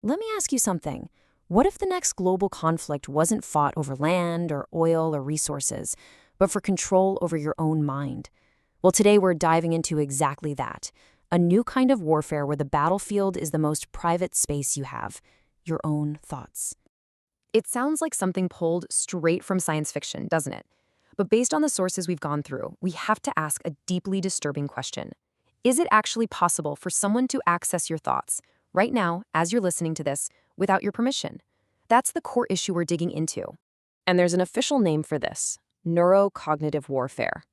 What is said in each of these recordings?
Let me ask you something. What if the next global conflict wasn't fought over land or oil or resources, but for control over your own mind? Well, today we're diving into exactly that. A new kind of warfare where the battlefield is the most private space you have, your own thoughts. It sounds like something pulled straight from science fiction, doesn't it? But based on the sources we've gone through, we have to ask a deeply disturbing question. Is it actually possible for someone to access your thoughts, right now, as you're listening to this, without your permission? That's the core issue we're digging into. And there's an official name for this: neuro-cognitive warfare.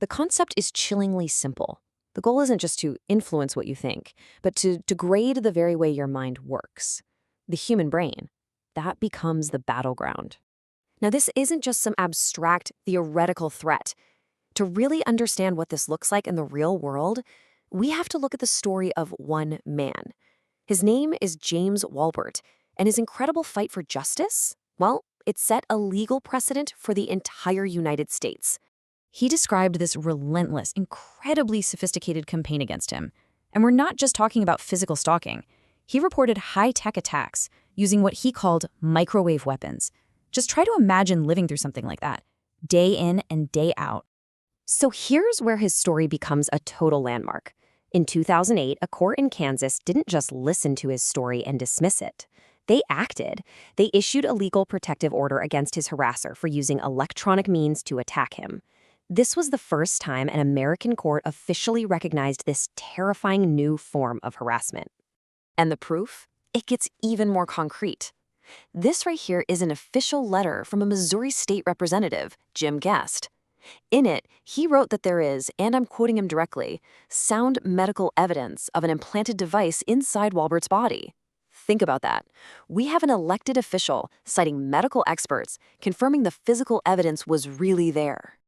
The concept is chillingly simple. The goal isn't just to influence what you think, but to degrade the very way your mind works. The human brain. That becomes the battleground. Now, this isn't just some abstract, theoretical threat. To really understand what this looks like in the real world, we have to look at the story of one man. His name is James Walbert, and his incredible fight for justice, well, it set a legal precedent for the entire United States. He described this relentless, incredibly sophisticated campaign against him. And we're not just talking about physical stalking. He reported high-tech attacks using what he called microwave weapons. Just try to imagine living through something like that, day in and day out. So here's where his story becomes a total landmark. In 2008, a court in Kansas didn't just listen to his story and dismiss it. They acted. They issued a legal protective order against his harasser for using electronic means to attack him. This was the first time an American court officially recognized this terrifying new form of harassment. And the proof? It gets even more concrete. This right here is an official letter from a Missouri state representative, Jim Guest. In it, he wrote that there is, and I'm quoting him directly, sound medical evidence of an implanted device inside Walbert's body. Think about that. We have an elected official citing medical experts confirming the physical evidence was really there.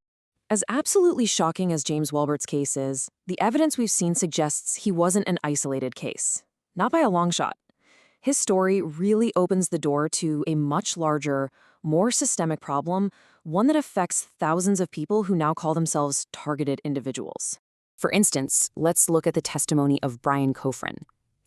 As absolutely shocking as James Walbert's case is, the evidence we've seen suggests he wasn't an isolated case. Not by a long shot. His story really opens the door to a much larger, more systemic problem, one that affects thousands of people who now call themselves targeted individuals. For instance, let's look at the testimony of Bryan Kofron.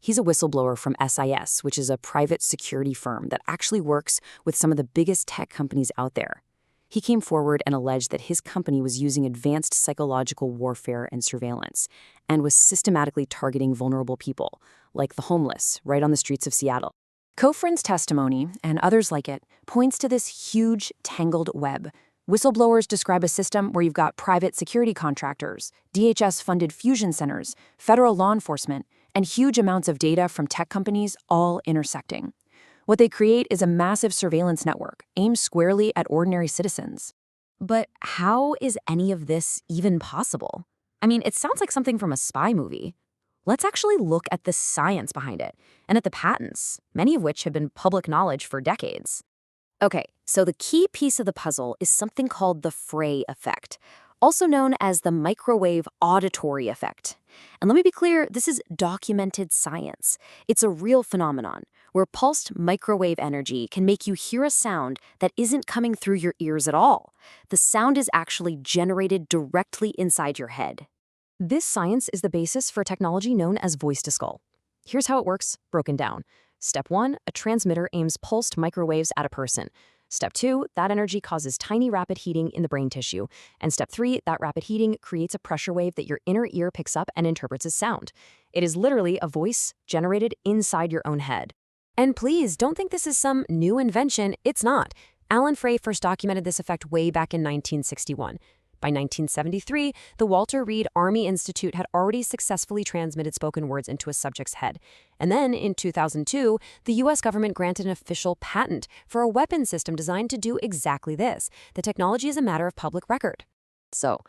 He's a whistleblower from SIS, which is a private security firm that actually works with some of the biggest tech companies out there. He came forward and alleged that his company was using advanced psychological warfare and surveillance, and was systematically targeting vulnerable people, like the homeless, right on the streets of Seattle. Kofron's testimony, and others like it, points to this huge, tangled web. Whistleblowers describe a system where you've got private security contractors, DHS-funded fusion centers, federal law enforcement, and huge amounts of data from tech companies all intersecting. What they create is a massive surveillance network aimed squarely at ordinary citizens. But how is any of this even possible? I mean, it sounds like something from a spy movie. Let's actually look at the science behind it, and at the patents, many of which have been public knowledge for decades. Okay, so the key piece of the puzzle is something called the Frey Effect, also known as the microwave auditory effect. And let me be clear, this is documented science. It's a real phenomenon where pulsed microwave energy can make you hear a sound that isn't coming through your ears at all. The sound is actually generated directly inside your head. This science is the basis for technology known as voice-to-skull. Here's how it works, broken down. Step 1, a transmitter aims pulsed microwaves at a person. Step 2, that energy causes tiny rapid heating in the brain tissue. And step 3, that rapid heating creates a pressure wave that your inner ear picks up and interprets as sound. It is literally a voice generated inside your own head. And please, don't think this is some new invention. It's not. Alan Frey first documented this effect way back in 1961. By 1973, the Walter Reed Army Institute had already successfully transmitted spoken words into a subject's head. And then, in 2002, the U.S. government granted an official patent for a weapon system designed to do exactly this. The technology is a matter of public record. So,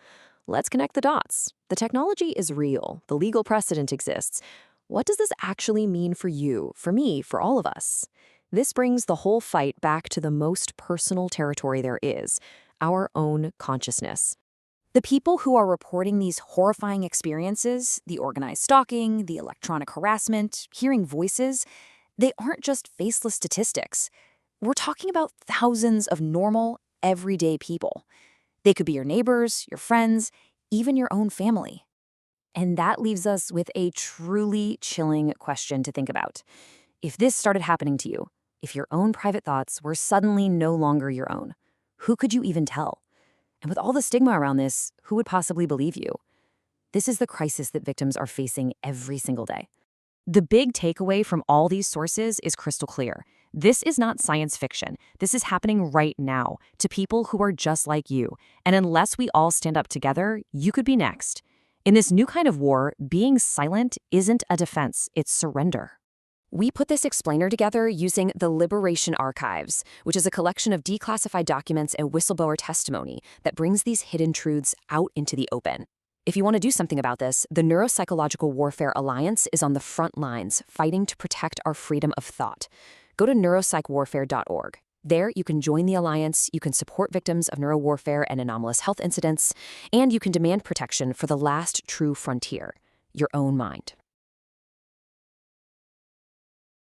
let's connect the dots. The technology is real. The legal precedent exists. What does this actually mean for you, for me, for all of us? This brings the whole fight back to the most personal territory there is, our own consciousness. The people who are reporting these horrifying experiences, the organized stalking, the electronic harassment, hearing voices, they aren't just faceless statistics. We're talking about thousands of normal, everyday people. They could be your neighbors, your friends, even your own family. And that leaves us with a truly chilling question to think about. If this started happening to you, if your own private thoughts were suddenly no longer your own, who could you even tell? And with all the stigma around this, who would possibly believe you? This is the crisis that victims are facing every single day. The big takeaway from all these sources is crystal clear. This is not science fiction. This is happening right now to people who are just like you. And unless we all stand up together, you could be next. In this new kind of war, being silent isn't a defense, it's surrender. We put this explainer together using the Liberation Archives, which is a collection of declassified documents and whistleblower testimony that brings these hidden truths out into the open. If you want to do something about this, the Neuropsychological Warfare Alliance is on the front lines, fighting to protect our freedom of thought. Go to neuropsychwarfare.org. There, you can join the alliance, you can support victims of neurowarfare and anomalous health incidents, and you can demand protection for the last true frontier, your own mind.